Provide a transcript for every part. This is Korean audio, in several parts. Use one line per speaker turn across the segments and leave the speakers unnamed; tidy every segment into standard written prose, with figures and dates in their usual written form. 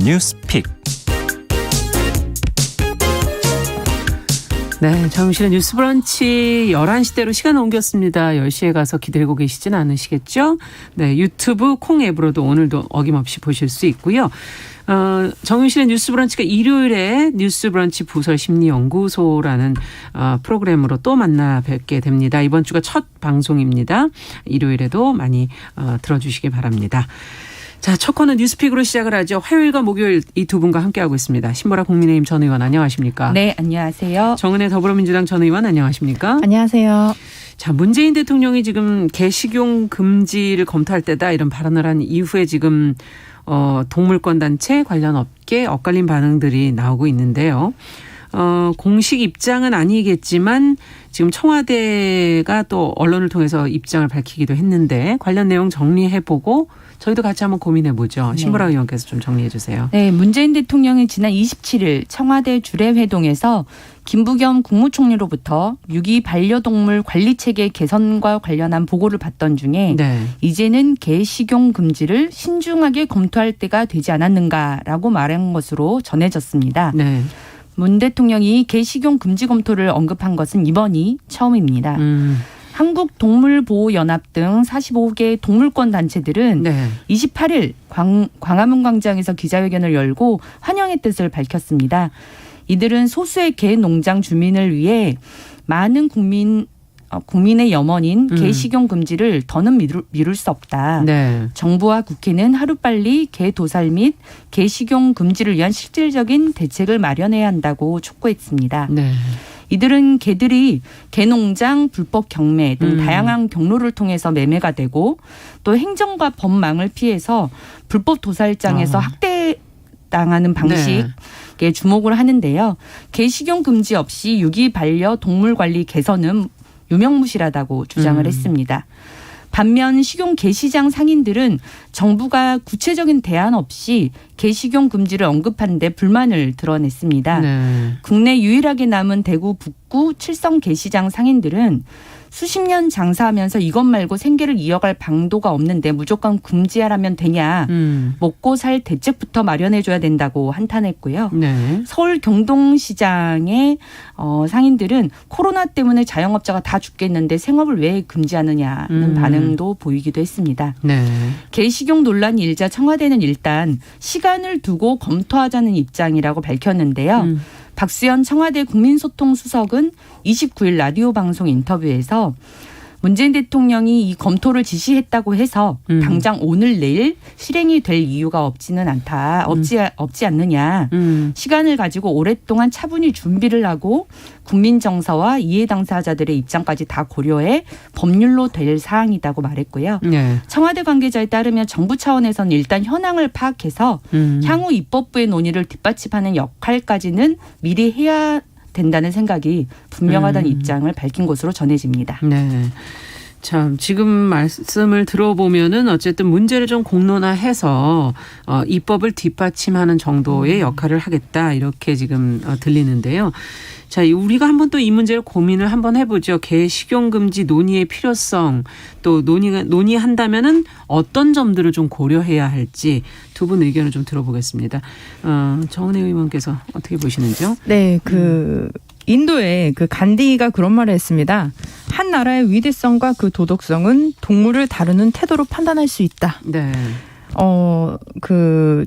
뉴스픽.
네, 정신의 뉴스 브런치 11시대로 시간 옮겼습니다. 10시에 가서 기다리고 계시진 않으시겠죠? 네, 유튜브 콩 앱으로도 오늘도 어김없이 보실 수 있고요. 정윤실의 뉴스 브런치가 일요일에 뉴스 브런치 부설 심리연구소라는 프로그램으로 또 만나 뵙게 됩니다. 이번 주가 첫 방송입니다. 일요일에도 많이 들어주시기 바랍니다. 자, 첫 코너 뉴스픽으로 시작을 하죠. 화요일과 목요일 이 두 분과 함께하고 있습니다. 신보라 국민의힘 전 의원 안녕하십니까?
네, 안녕하세요.
정은혜 더불어민주당 전 의원 안녕하십니까?
안녕하세요.
자, 문재인 대통령이 지금 개식용 금지를 검토할 때다 이런 발언을 한 이후에 지금 동물권 단체 관련 업계 엇갈린 반응들이 나오고 있는데요. 공식 입장은 아니겠지만 지금 청와대가 또 언론을 통해서 입장을 밝히기도 했는데 관련 내용 정리해보고 저희도 같이 한번 고민해보죠.
네.
신보라 의원께서 좀 정리해 주세요.
네, 문재인 대통령이 지난 27일 청와대 주례회동에서 김부겸 국무총리로부터 유기 반려동물 관리체계 개선과 관련한 보고를 받던 중에
네.
이제는 개식용 금지를 신중하게 검토할 때가 되지 않았는가라고 말한 것으로 전해졌습니다.
네.
문 대통령이 개식용 금지 검토를 언급한 것은 이번이 처음입니다. 한국동물보호연합 등 45개 동물권 단체들은
네.
28일 광화문 광장에서 기자회견을 열고 환영의 뜻을 밝혔습니다. 이들은 소수의 개 농장 주민을 위해 많은 국민의 염원인 개식용 금지를 더는 미룰 수 없다.
네.
정부와 국회는 하루빨리 개 도살 및 개식용 금지를 위한 실질적인 대책을 마련해야 한다고 촉구했습니다.
네.
이들은 개들이 개농장, 불법 경매 등 다양한 경로를 통해서 매매가 되고 또 행정과 법망을 피해서 불법 도살장에서 학대당하는 방식에 주목을 하는데요. 개식용 금지 없이 유기 반려 동물 관리 개선은 유명무실하다고 주장을 했습니다. 반면 식용 개시장 상인들은 정부가 구체적인 대안 없이 개식용 금지를 언급한 데 불만을 드러냈습니다.
네.
국내 유일하게 남은 대구 북구 칠성 개시장 상인들은 수십 년 장사하면서 이것 말고 생계를 이어갈 방도가 없는데 무조건 금지하라면 되냐. 먹고 살 대책부터 마련해줘야 된다고 한탄했고요.
네.
서울 경동시장의 상인들은 코로나 때문에 자영업자가 다 죽겠는데 생업을 왜 금지하느냐는 반응도 보이기도 했습니다.
네.
개식용 논란이 일자 청와대는 일단 시간을 두고 검토하자는 입장이라고 밝혔는데요. 박수현 청와대 국민소통수석은 29일 라디오 방송 인터뷰에서 문재인 대통령이 이 검토를 지시했다고 해서 당장 오늘 내일 실행이 될 이유가 없지 않느냐. 시간을 가지고 오랫동안 차분히 준비를 하고 국민 정서와 이해 당사자들의 입장까지 다 고려해 법률로 될 사항이라고 말했고요.
네.
청와대 관계자에 따르면 정부 차원에서는 일단 현황을 파악해서 향후 입법부의 논의를 뒷받침하는 역할까지는 미리 해야 된다는 생각이 분명하다는 입장을 밝힌 것으로 전해집니다.
네. 참 지금 말씀을 들어보면은 어쨌든 문제를 좀 공론화해서 입법을 뒷받침하는 정도의 역할을 하겠다 이렇게 지금 들리는데요. 자, 우리가 한번 또 이 문제를 고민을 한번 해보죠. 개식용 금지 논의의 필요성 또 논의한다면은 어떤 점들을 좀 고려해야 할지 두 분 의견을 좀 들어보겠습니다. 정은혜 의원께서 어떻게 보시는지요?
네, 인도의 간디가 그런 말을 했습니다. 한 나라의 위대성과 그 도덕성은 동물을 다루는 태도로 판단할 수 있다.
네.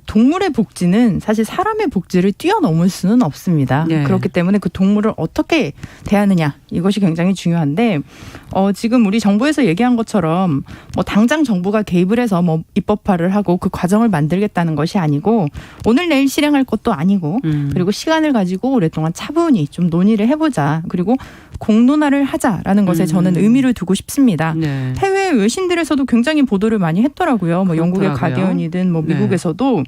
동물의 복지는 사실 사람의 복지를 뛰어넘을 수는 없습니다.
네.
그렇기 때문에 그 동물을 어떻게 대하느냐 이것이 굉장히 중요한데 지금 우리 정부에서 얘기한 것처럼 당장 정부가 개입을 해서 입법화를 하고 그 과정을 만들겠다는 것이 아니고 오늘 내일 실행할 것도 아니고 그리고 시간을 가지고 오랫동안 차분히 좀 논의를 해보자. 그리고 공론화를 하자라는 것에 저는 의미를 두고 싶습니다.
네.
해외 외신들에서도 굉장히 보도를 많이 했더라고요. 영국의 가디언이든 미국에서도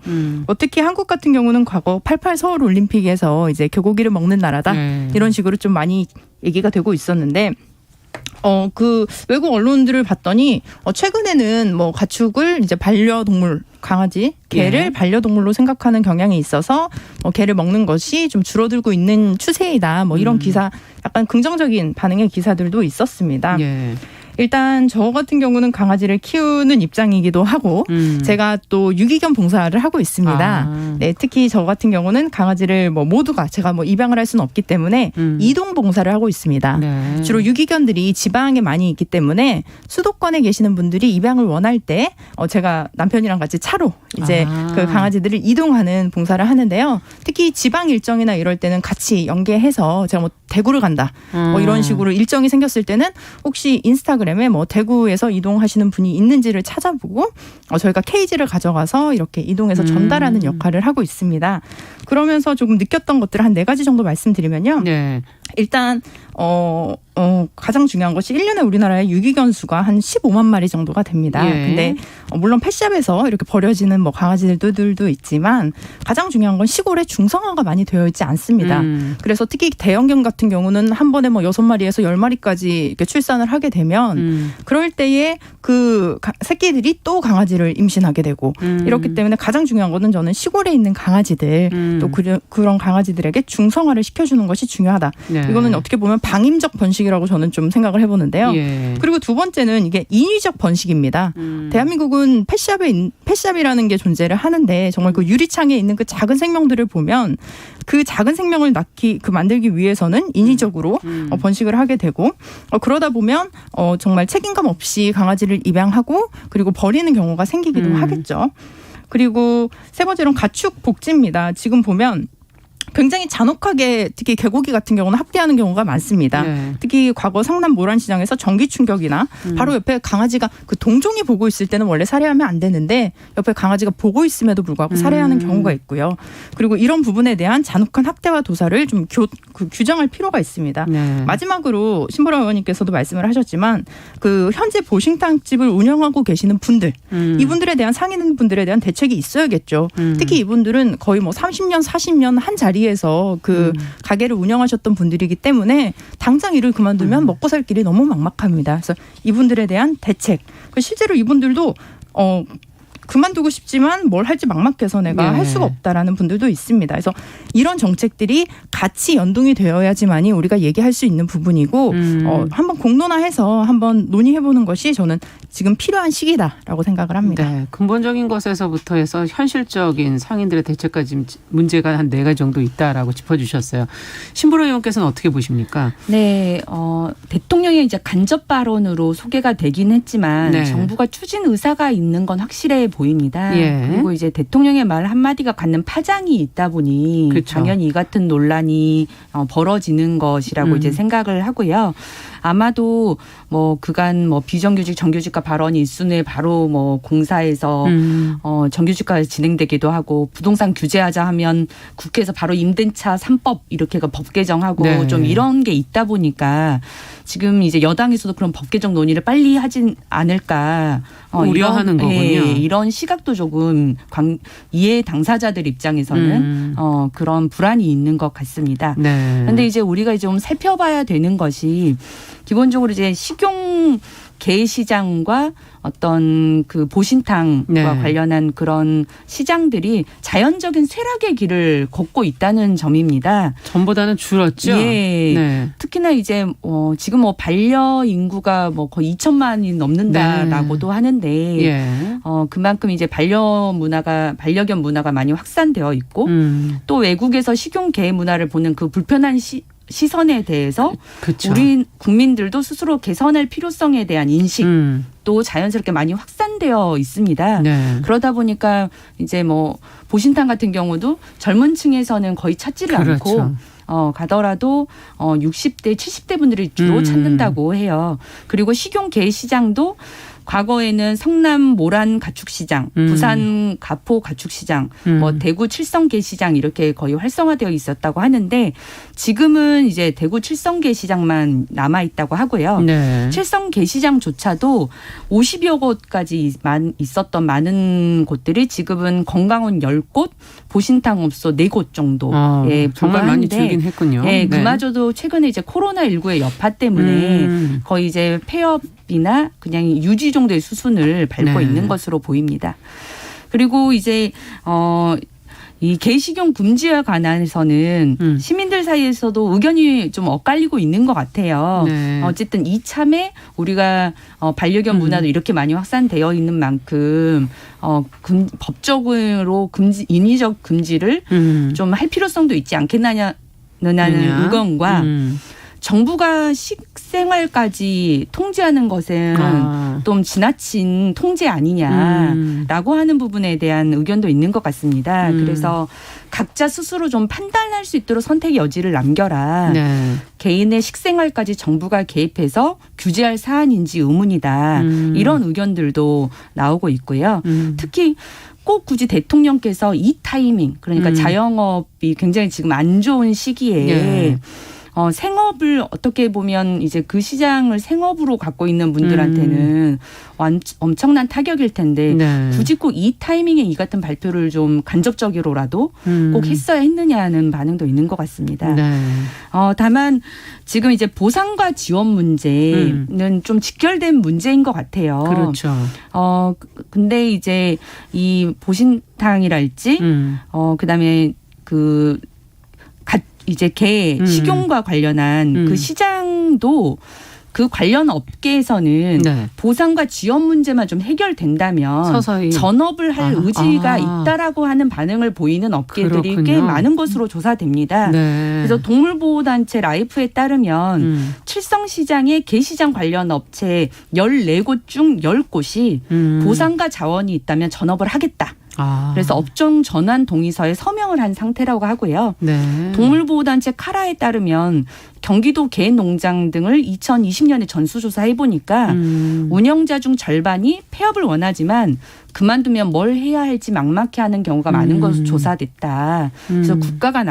특히 한국 같은 경우는 과거 88 서울 올림픽에서 이제 개고기를 먹는 나라다 이런 식으로 좀 많이 얘기가 되고 있었는데 외국 언론들을 봤더니 최근에는 가축을 이제 반려동물 강아지, 개를 반려동물로 생각하는 경향이 있어서 개를 먹는 것이 좀 줄어들고 있는 추세이다. 이런 기사, 약간 긍정적인 반응의 기사들도 있었습니다.
예.
일단 저 같은 경우는 강아지를 키우는 입장이기도 하고 제가 또 유기견 봉사를 하고 있습니다. 네, 특히 저 같은 경우는 강아지를 뭐 모두가 제가 뭐 입양을 할 수는 없기 때문에 이동 봉사를 하고 있습니다.
네.
주로 유기견들이 지방에 많이 있기 때문에 수도권에 계시는 분들이 입양을 원할 때 제가 남편이랑 같이 차로 이제 그 강아지들을 이동하는 봉사를 하는데요. 특히 지방 일정이나 이럴 때는 같이 연계해서 제가 뭐 대구를 간다 뭐 이런 식으로 일정이 생겼을 때는 혹시 인스타그램에 뭐 대구에서 이동하시는 분이 있는지를 찾아보고 저희가 케이지를 가져가서 이렇게 이동해서 전달하는 역할을 하고 있습니다. 그러면서 조금 느꼈던 것들을 한 4가지 정도 말씀드리면요.
네.
일단 가장 중요한 것이 1년에 우리나라의 유기견 수가 한 15만 마리 정도가 됩니다.
예.
근데 물론 펫샵에서 이렇게 버려지는 뭐 강아지들도 있지만 가장 중요한 건 시골에 중성화가 많이 되어 있지 않습니다. 그래서 특히 대형견 같은 경우는 한 번에 뭐 6마리에서 10마리까지 이렇게 출산을 하게 되면 그럴 때에 그 새끼들이 또 강아지를 임신하게 되고 이렇기 때문에 가장 중요한 거는 저는 시골에 있는 강아지들 또 그런 강아지들에게 중성화를 시켜주는 것이 중요하다.
네.
이거는 어떻게 보면 방임적 번식이라고 저는 좀 생각을 해보는데요.
예.
그리고 두 번째는 이게 인위적 번식입니다. 대한민국은 펫샵이라는 게 존재를 하는데 정말 그 유리창에 있는 그 작은 생명들을 보면 그 작은 생명을 만들기 위해서는 인위적으로 번식을 하게 되고 그러다 보면 정말 책임감 없이 강아지를 입양하고 그리고 버리는 경우가 생기기도 하겠죠. 그리고 세 번째로는 가축 복지입니다. 지금 보면 굉장히 잔혹하게 특히 개고기 같은 경우는 학대하는 경우가 많습니다.
네.
특히 과거 성남 모란시장에서 전기 충격이나 바로 옆에 강아지가 그 동종이 보고 있을 때는 원래 살해하면 안 되는데 옆에 강아지가 보고 있음에도 불구하고 살해하는 경우가 있고요. 그리고 이런 부분에 대한 잔혹한 학대와 도사를 좀 규정할 필요가 있습니다.
네.
마지막으로 신보라 의원님께서도 말씀을 하셨지만 그 현재 보신탕집을 운영하고 계시는 분들 이분들에 대한 상인 분들에 대한 대책이 있어야겠죠. 특히 이분들은 거의 뭐 30년 40년 한 자리에서 그 가게를 운영하셨던 분들이기 때문에 당장 일을 그만두면 먹고 살 길이 너무 막막합니다. 그래서 이분들에 대한 대책. 실제로 이분들도 그만두고 싶지만 뭘 할지 막막해서 내가
네.
할 수가 없다라는 분들도 있습니다. 그래서 이런 정책들이 같이 연동이 되어야지만이 우리가 얘기할 수 있는 부분이고 한번 공론화해서 한번 논의해보는 것이 저는 지금 필요한 시기다라고 생각을 합니다.
네, 근본적인 것에서부터 해서 현실적인 상인들의 대책까지 문제가 한 4가지 정도 있다라고 짚어주셨어요. 신보라 의원께서는 어떻게 보십니까?
네, 대통령의 이제 간접 발언으로 소개가 되긴 했지만
네.
정부가 추진 의사가 있는 건 확실해 보입니다.
예.
그리고 이제 대통령의 말 한마디가 갖는 파장이 있다 보니
그렇죠.
당연히 이 같은 논란이 벌어지는 것이라고 이제 생각을 하고요. 아마도 뭐 그간 뭐 비정규직 정규직화 발언이 있순에 바로 뭐 공사에서 정규직화 진행되기도 하고 부동산 규제하자 하면 국회에서 바로 임대차 3법 이렇게가 법 개정하고
네.
좀 이런 게 있다 보니까 지금 이제 여당에서도 그런 법 개정 논의를 빨리 하진 않을까
우려하는 거군요.
예, 이런 시각도 조금 이해 당사자들 입장에서는 그런 불안이 있는 것 같습니다.
네.
그런데 이제 우리가 좀 살펴봐야 되는 것이 기본적으로 이제 식용 개 시장과 어떤 그 보신탕과
네.
관련한 그런 시장들이 자연적인 쇠락의 길을 걷고 있다는 점입니다.
전보다는 줄었죠.
예.
네.
특히나 이제 지금 뭐 반려 인구가 뭐 거의 2천만이 넘는다라고도 하는데
예.
그만큼 이제 반려견 문화가 많이 확산되어 있고 또 외국에서 식용 개 문화를 보는 그 불편한 시선에 대해서
그쵸.
우리 국민들도 스스로 개선할 필요성에 대한 인식도 자연스럽게 많이 확산되어 있습니다.
네.
그러다 보니까 이제 뭐 보신탕 같은 경우도 젊은 층에서는 거의 찾지를
그렇죠.
않고 가더라도 60대, 70대 분들이 주로 찾는다고 해요. 그리고 식용 개 시장도 과거에는 성남 모란 가축시장, 부산 가포 가축시장, 뭐 대구 칠성개 시장 이렇게 거의 활성화되어 있었다고 하는데 지금은 이제 대구 칠성개 시장만 남아 있다고 하고요.
네.
칠성개 시장조차도 50여 곳까지 있었던 많은 곳들이 지금은 건강원 10곳, 보신탕업소 4곳 정도에
정말 많이
불과한데
줄긴 했군요.
예,
네.
그마저도 최근에 이제 코로나19의 여파 때문에 거의 이제 폐업이나 그냥 유지 정도의 수순을 밟고
네.
있는 것으로 보입니다. 그리고 이제 이 개식용 금지와 관해서는 시민들 사이에서도 의견이 좀 엇갈리고 있는 것 같아요.
네.
어쨌든 이참에 우리가 반려견 문화도 이렇게 많이 확산되어 있는 만큼 법적으로 인위적 금지를 좀 할 필요성도 있지 않겠느냐는 의견과 정부가 식생활까지 통제하는 것은 좀 지나친 통제 아니냐라고 하는 부분에 대한 의견도 있는 것 같습니다. 그래서 각자 스스로 좀 판단할 수 있도록 선택의 여지를 남겨라.
네.
개인의 식생활까지 정부가 개입해서 규제할 사안인지 의문이다. 이런 의견들도 나오고 있고요. 특히 꼭 굳이 대통령께서 이 타이밍 그러니까 자영업이 굉장히 지금 안 좋은 시기에
네.
생업을 어떻게 보면 이제 그 시장을 생업으로 갖고 있는 분들한테는 엄청난 타격일 텐데
네.
굳이 꼭 이 타이밍에 이 같은 발표를 좀 간접적으로라도 꼭 했어야 했느냐는 반응도 있는 것 같습니다.
네.
다만 지금 이제 보상과 지원 문제는 좀 직결된 문제인 것 같아요.
그렇죠.
근데 이제 이 보신탕이랄지 그다음에 이제 개 식용과 관련한 그 시장도 그 관련 업계에서는
네.
보상과 지원 문제만 좀 해결된다면
서서히
전업을 할 의지가 있다라고 하는 반응을 보이는 업계들이
그렇군요.
꽤 많은 것으로 조사됩니다.
네.
그래서 동물보호단체 라이프에 따르면 칠성시장의 개시장 관련 업체 14곳 중 10곳이 보상과 자원이 있다면 전업을 하겠다. 그래서 업종 전환 동의서에 서명을 한 상태라고 하고요.
네.
동물보호단체 카라에 따르면 경기도 개농장 등을 2020년에 전수조사해 보니까 운영자 중 절반이 폐업을 원하지만 그만두면 뭘 해야 할지 막막해하는 경우가 많은 것으로 조사됐다. 그래서 국가가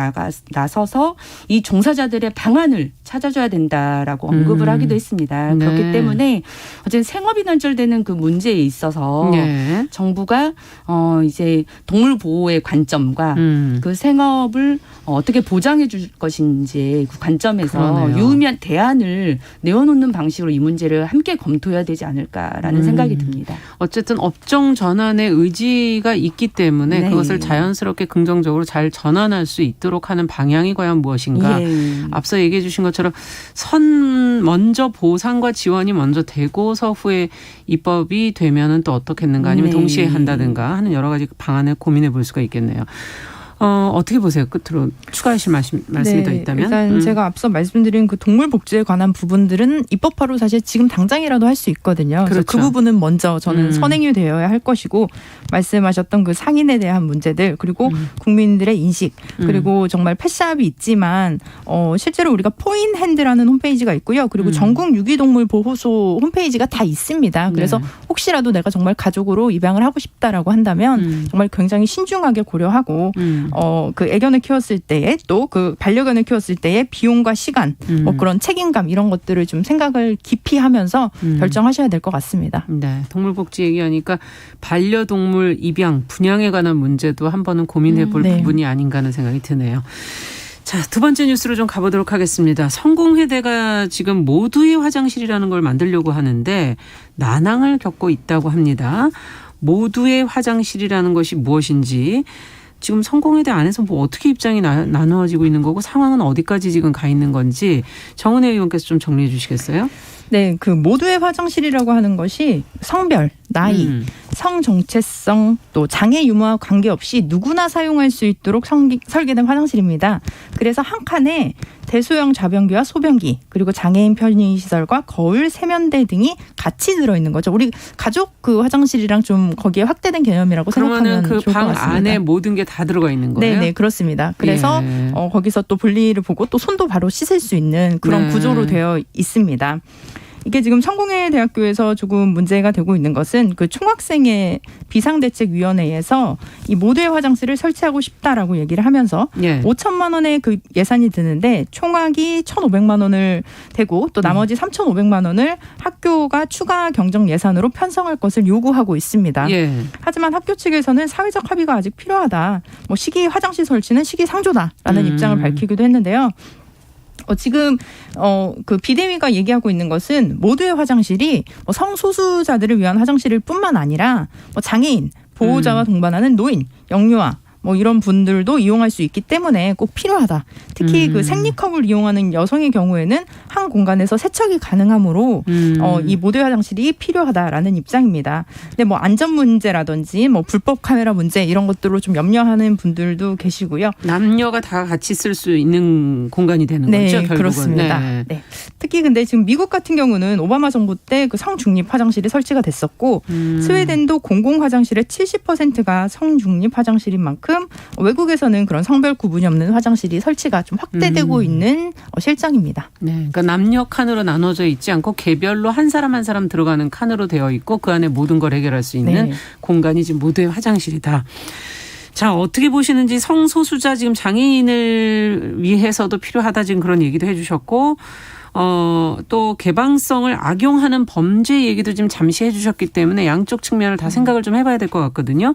나서서 이 종사자들의 방안을 찾아줘야 된다라고 언급을 하기도 했습니다.
네.
그렇기 때문에 어쨌든 생업이 단절되는 그 문제에 있어서
네.
정부가 이제 동물 보호의 관점과 그 생업을 어떻게 보장해 줄 것인지 그 관점에서
그러네요.
유의미한 대안을 내어놓는 방식으로 이 문제를 함께 검토해야 되지 않을까라는 생각이 듭니다.
어쨌든 업종 전환의 의지가 있기 때문에
네.
그것을 자연스럽게 긍정적으로 잘 전환할 수 있도록 하는 방향이 과연 무엇인가.
예.
앞서 얘기해 주신 것처럼 먼저 보상과 지원이 먼저 되고서 후에 입법이 되면은 또 어떻겠는가 아니면
네.
동시에 한다든가 하는 여러 가지 방안을 고민해 볼 수가 있겠네요. 어떻게 보세요? 끝으로 추가하실 말씀이 더 있다면?
일단 제가 앞서 말씀드린 그 동물 복지에 관한 부분들은 입법화로 사실 지금 당장이라도 할 수 있거든요. 그래서
그렇죠.
그 부분은 먼저 저는 선행이 되어야 할 것이고 말씀하셨던 그 상인에 대한 문제들 그리고 국민들의 인식 그리고 정말 펫샵이 있지만 실제로 우리가 포인핸드라는 홈페이지가 있고요. 그리고 전국 유기동물 보호소 홈페이지가 다 있습니다. 그래서
네.
혹시라도 내가 정말 가족으로 입양을 하고 싶다라고 한다면 정말 굉장히 신중하게 고려하고 그 애견을 키웠을 때에 또 그 반려견을 키웠을 때의 비용과 시간 뭐 그런 책임감 이런 것들을 좀 생각을 깊이 하면서 결정하셔야 될 것 같습니다.
네, 동물복지 얘기하니까 반려동물 입양, 분양에 관한 문제도 한 번은 고민해 볼
네.
부분이 아닌가 하는 생각이 드네요. 자, 두 번째 뉴스로 좀 가보도록 하겠습니다. 성공회대가 지금 모두의 화장실이라는 걸 만들려고 하는데 난항을 겪고 있다고 합니다. 모두의 화장실이라는 것이 무엇인지 지금 성공회대 안에서 뭐 어떻게 입장이 나누어지고 있는 거고 상황은 어디까지 지금 가 있는 건지 정은혜 의원께서 좀 정리해 주시겠어요?
네, 그 모두의 화장실이라고 하는 것이 성별, 나이, 성 정체성, 또 장애 유무와 관계없이 누구나 사용할 수 있도록 설계된 화장실입니다. 그래서 한 칸에 대소형 좌변기와 소변기, 그리고 장애인 편의시설과 거울, 세면대 등이 같이 들어있는 거죠. 우리 가족 그 화장실이랑 좀 거기에 확대된 개념이라고 생각하면
그러면은 그
좋을 것
방
같습니다.
안에 모든 게 다 들어가 있는 거예요?
네, 그렇습니다. 그래서
예.
거기서 또 분리를 보고 또 손도 바로 씻을 수 있는 그런
네.
구조로 되어 있습니다. 이게 지금 성공회 대학교에서 조금 문제가 되고 있는 것은 그 총학생회 비상대책위원회에서 이 모두의 화장실을 설치하고 싶다라고 얘기를 하면서
예.
5천만 원의 그 예산이 드는데 총학이 1,500만 원을 대고 또 나머지 3,500만 원을 학교가 추가 경정 예산으로 편성할 것을 요구하고 있습니다.
예.
하지만 학교 측에서는 사회적 합의가 아직 필요하다. 뭐 시기 화장실 설치는 시기상조다라는 입장을 밝히기도 했는데요. 지금 그 비대위가 얘기하고 있는 것은 모두의 화장실이 뭐 성소수자들을 위한 화장실일 뿐만 아니라 뭐 장애인, 보호자와 동반하는 노인, 영유아, 뭐 이런 분들도 이용할 수 있기 때문에 꼭 필요하다. 특히 그 생리컵을 이용하는 여성의 경우에는 한 공간에서 세척이 가능하므로 이 모듈 화장실이 필요하다라는 입장입니다. 근데 뭐 안전 문제라든지 뭐 불법 카메라 문제 이런 것들로 좀 염려하는 분들도 계시고요.
남녀가 다 같이 쓸 수 있는 공간이 되는
네,
거죠, 결국은.
그렇습니다.
네.
네. 특히 근데 지금 미국 같은 경우는 오바마 정부 때 그 성중립 화장실이 설치가 됐었고 스웨덴도 공공 화장실의 70%가 성중립 화장실인 만큼 외국에서는 그런 성별 구분이 없는 화장실이 설치가 좀 확대되고 있는 실정입니다.
네, 그러니까 남녀 칸으로 나눠져 있지 않고 개별로 한 사람 한 사람 들어가는 칸으로 되어 있고 그 안에 모든 걸 해결할 수 있는
네.
공간이 지금 모두의 화장실이다. 자, 어떻게 보시는지 성소수자 지금 장애인을 위해서도 필요하다 지금 그런 얘기도 해주셨고 또 개방성을 악용하는 범죄 얘기도 지금 잠시 해주셨기 때문에 양쪽 측면을 다 생각을 좀 해봐야 될 것 같거든요.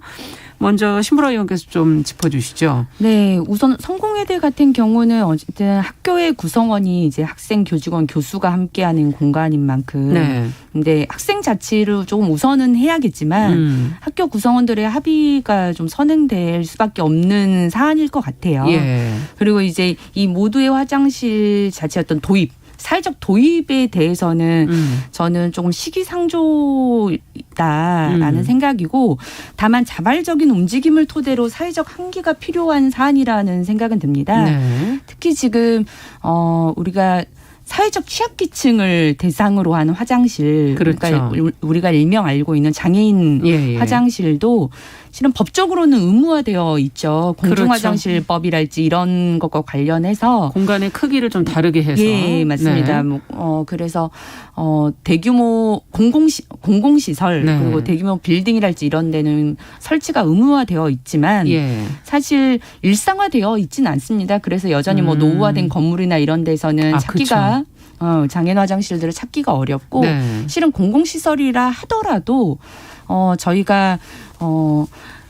먼저 신보라 의원께서 좀 짚어주시죠.
네, 우선 성공회대 같은 경우는 어쨌든 학교의 구성원이 이제 학생, 교직원, 교수가 함께하는 공간인 만큼,
네.
근데 학생 자치를 조금 우선은 해야겠지만 학교 구성원들의 합의가 좀 선행될 수밖에 없는 사안일 것 같아요.
예.
그리고 이제 이 모두의 화장실 자체 어떤 도입. 사회적 도입에 대해서는 저는 조금 시기상조다라는 생각이고 다만 자발적인 움직임을 토대로 사회적 합의가 필요한 사안이라는 생각은 듭니다.
네.
특히 지금 우리가 사회적 취약계층을 대상으로 하는 화장실,
그렇죠.
그러니까 우리가 일명 알고 있는 장애인
예.
화장실도 실은 법적으로는 의무화되어 있죠.
그렇죠.
공중화장실법이랄지 이런 것과 관련해서
공간의 크기를 좀 다르게 해서.
예, 맞습니다.
네.
그래서 대규모 공공시설
네.
그리고 대규모 빌딩이랄지 이런 데는 설치가 의무화되어 있지만
예.
사실 일상화되어 있지는 않습니다. 그래서 여전히 뭐 노후화된 건물이나 이런 데서는 찾기가 장애인 화장실들을 찾기가 어렵고
네.
실은 공공시설이라 하더라도 저희가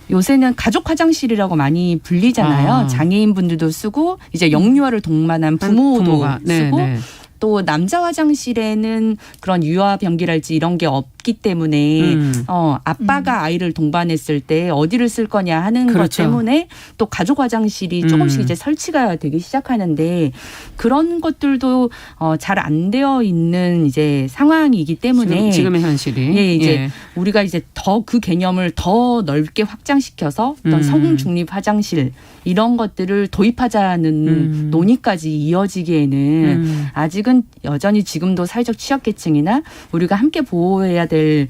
요새는 가족 화장실이라고 많이 불리잖아요. 장애인분들도 쓰고 이제 영유아를 동반한 부모도 쓰고
네.
또 남자 화장실에는 그런 유아 변기랄지 이런 게 없기 때문에 아빠가 아이를 동반했을 때 어디를 쓸 거냐 하는
그렇죠.
것 때문에 또 가족 화장실이 조금씩 이제 설치가 되기 시작하는데 그런 것들도 잘 안 되어 있는 이제 상황이기 때문에
지금의 현실이
예, 이제 우리가 이제 더 그 개념을 더 넓게 확장시켜서 어떤 성중립 화장실 이런 것들을 도입하자는 논의까지 이어지기에는 아직은 여전히 지금도 사회적 취약계층이나 우리가 함께 보호해야 될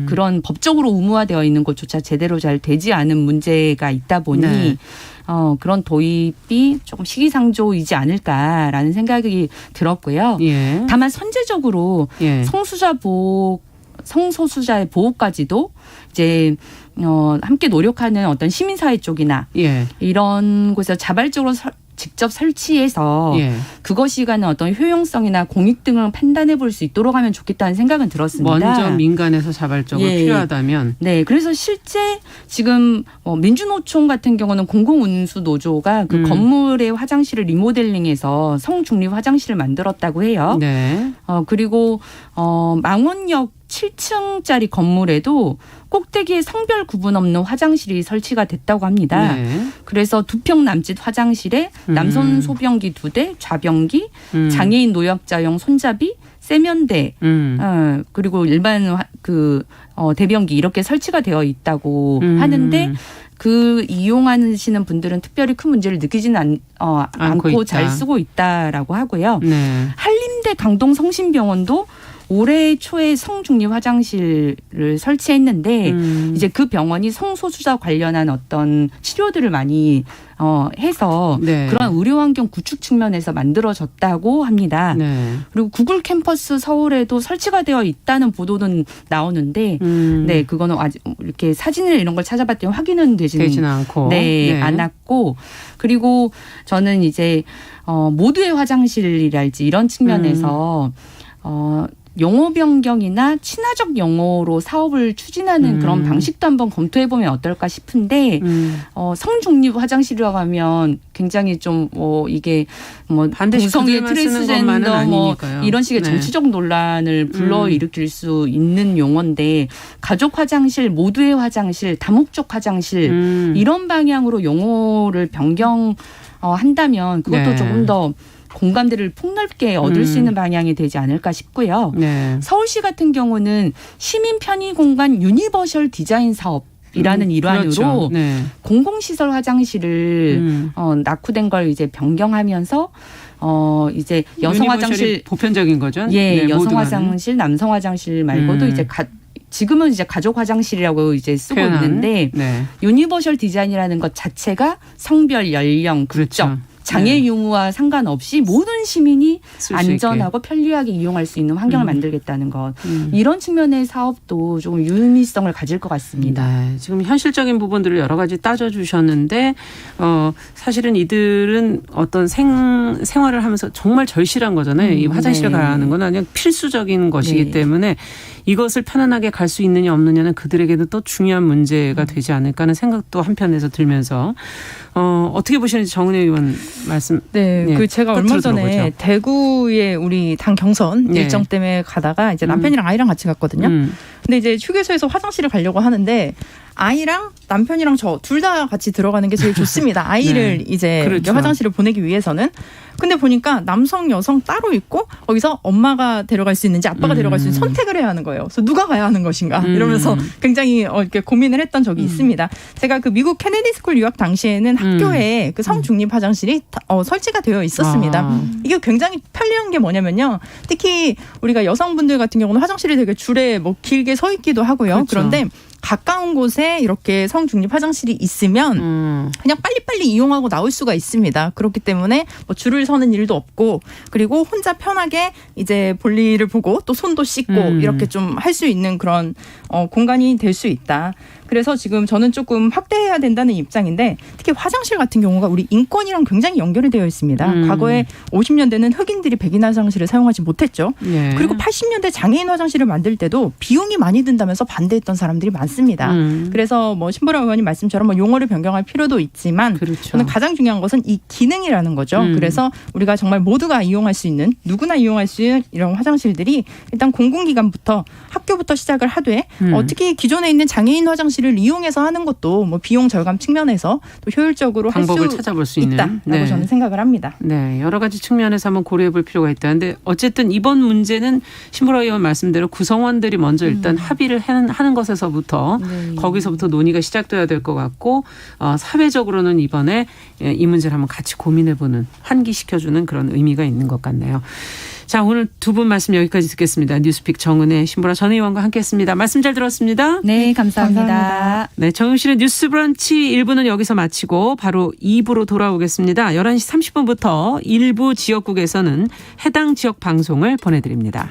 그런 법적으로 의무화되어 있는 것조차 제대로 잘 되지 않은 문제가 있다 보니
네.
그런 도입이 조금 시기상조이지 않을까라는 생각이 들었고요.
예.
다만 선제적으로
예.
성소수자의 보호까지도 이제 함께 노력하는 어떤 시민사회 쪽이나
예.
이런 곳에서 자발적으로 직접 설치해서
예.
그것이 가는 어떤 효용성이나 공익 등을 판단해 볼 수 있도록 하면 좋겠다는 생각은 들었습니다.
먼저 민간에서 자발적으로 필요하다면.
네, 그래서 실제 지금 민주노총 같은 경우는 공공운수노조가 그 건물의 화장실을 리모델링해서 성중립 화장실을 만들었다고 해요.
네.
그리고 망원역 7층짜리 건물에도 꼭대기에 성별 구분 없는 화장실이 설치가 됐다고 합니다.
네.
그래서 2평 남짓 화장실에 남성 소변기 2대, 좌변기, 장애인 노약자용 손잡이, 세면대, 그리고 일반 대변기 이렇게 설치가 되어 있다고 하는데 그 이용하시는 분들은 특별히 큰 문제를 느끼지는 않고 잘 쓰고 있다라고 하고요.
네.
한림대 강동성심병원도 올해 초에 성중립 화장실을 설치했는데 이제 그 병원이 성소수자 관련한 어떤 치료들을 많이 해서
네.
그런 의료 환경 구축 측면에서 만들어졌다고 합니다.
네.
그리고 구글 캠퍼스 서울에도 설치가 되어 있다는 보도는 나오는데 네, 그거는 아직 이렇게 사진을 이런 걸 찾아봤더니 확인은 되지는
않고
네, 않았고 그리고 저는 이제 모두의 화장실이랄지 이런 측면에서 용어 변경이나 친화적 용어로 사업을 추진하는 그런 방식도 한번 검토해보면 어떨까 싶은데 성중립 화장실이라고 하면 굉장히 좀 이게
반드시
동성애
그들만 쓰는 것만은
트랜스젠더
아니니까요.
이런 식의
네.
정치적 논란을 불러일으킬 수 있는 용어인데 가족 화장실, 모두의 화장실, 다목적 화장실 이런 방향으로 용어를 변경한다면 그것도
네.
조금 더 공감대를 폭넓게 얻을 수 있는 방향이 되지 않을까 싶고요.
네.
서울시 같은 경우는 시민 편의 공간 유니버셜 디자인 사업이라는 일환으로
그렇죠. 네.
공공시설 화장실을 낙후된 걸 이제 변경하면서 이제 여성 화장실
보편적인 거죠.
예,
네,
여성
모두가
화장실, 남성 화장실 말고도 이제 지금은 이제 가족 화장실이라고 이제 쓰고
표현하는.
있는데
네.
유니버셜 디자인이라는 것 자체가 성별, 연령, 국적,
그렇죠.
장애
네.
유무와 상관없이 모든 시민이
쓸수
안전하고 편리하게 이용할 수 있는 환경을 만들겠다는 것.
음.
이런 측면의 사업도 조금 유의미성을 가질 것 같습니다.
네, 지금 현실적인 부분들을 여러 가지 따져주셨는데 사실은 이들은 어떤 생활을 하면서 정말 절실한 거잖아요. 이 화장실에
네.
가는 건 그냥 필수적인 것이기
네.
때문에 이것을 편안하게 갈 수 있느냐 없느냐는 그들에게도 또 중요한 문제가 되지 않을까 하는 생각도 한편에서 들면서 어떻게 보시는지 정은혜 의원 말씀.
네,
네,
그 제가 얼마
끝으로
전에
들어보죠.
대구에 우리 당 경선
네.
일정 때문에 가다가 이제 남편이랑 아이랑 같이 갔거든요. 근데 이제 휴게소에서 화장실을 가려고 하는데 아이랑 남편이랑 저 둘 다 같이 들어가는 게 제일 좋습니다. 아이를
네.
이제
그렇죠.
화장실을 보내기 위해서는. 근데 보니까 남성, 여성 따로 있고 거기서 엄마가 데려갈 수 있는지 아빠가 데려갈 수 있는지 선택을 해야 하는 거예요. 그래서 누가 가야 하는 것인가 이러면서 굉장히 이렇게 고민을 했던 적이 있습니다. 제가 그 미국 케네디 스쿨 유학 당시에는 학교에 그 성중립 화장실이 설치가 되어 있었습니다. 이게 굉장히 편리한 게 뭐냐면요. 특히 우리가 여성분들 같은 경우는 화장실이 되게 줄에 뭐 길게 서 있기도 하고요.
그렇죠.
그런데 가까운 곳에 이렇게 성중립 화장실이 있으면 그냥 빨리빨리 이용하고 나올 수가 있습니다. 그렇기 때문에 뭐 줄을 서는 일도 없고 그리고 혼자 편하게 이제 볼일을 보고 또 손도 씻고 이렇게 좀 할 수 있는 그런 공간이 될 수 있다. 그래서 지금 저는 조금 확대해야 된다는 입장인데 특히 화장실 같은 경우가 우리 인권이랑 굉장히 연결이 되어 있습니다. 과거에 50년대는 흑인들이 백인 화장실을 사용하지 못했죠.
예.
그리고 80년대 장애인 화장실을 만들 때도 비용이 많이 든다면서 반대했던 사람들이 많습니다. 그래서 뭐 신보라 의원님 말씀처럼 뭐 용어를 변경할 필요도 있지만
그렇죠.
저는 가장 중요한 것은 이 기능이라는 거죠. 그래서 우리가 정말 모두가 이용할 수 있는 누구나 이용할 수 있는 이런 화장실들이 일단 공공기관부터 학교부터 시작을 하되 특히 기존에 있는 장애인 화장실을 이용해서 하는 것도 뭐 비용 절감 측면에서 또 효율적으로 할
방법을
수
찾아볼 수 있는.
있다라고
네.
저는 생각을 합니다.
네, 여러 가지 측면에서 한번 고려해 볼 필요가 있다. 근데 어쨌든 이번 문제는 신보라 의원 말씀대로 구성원들이 먼저 일단 합의를 하는 것에서부터 거기서부터 논의가 시작돼야 될 것 같고 사회적으로는 이번에 이 문제를 한번 같이 고민해 보는 환기시켜주는 그런 의미가 있는 것 같네요. 자, 오늘 두 분 말씀 여기까지 듣겠습니다. 뉴스픽 정은혜, 신보라 전 의원과 함께했습니다. 말씀 잘 들었습니다.
네, 감사합니다.
감사합니다.
네, 정용실의 뉴스 브런치 1부는 여기서 마치고 바로 2부로 돌아오겠습니다. 11시 30분부터 일부 지역국에서는 해당 지역 방송을 보내드립니다.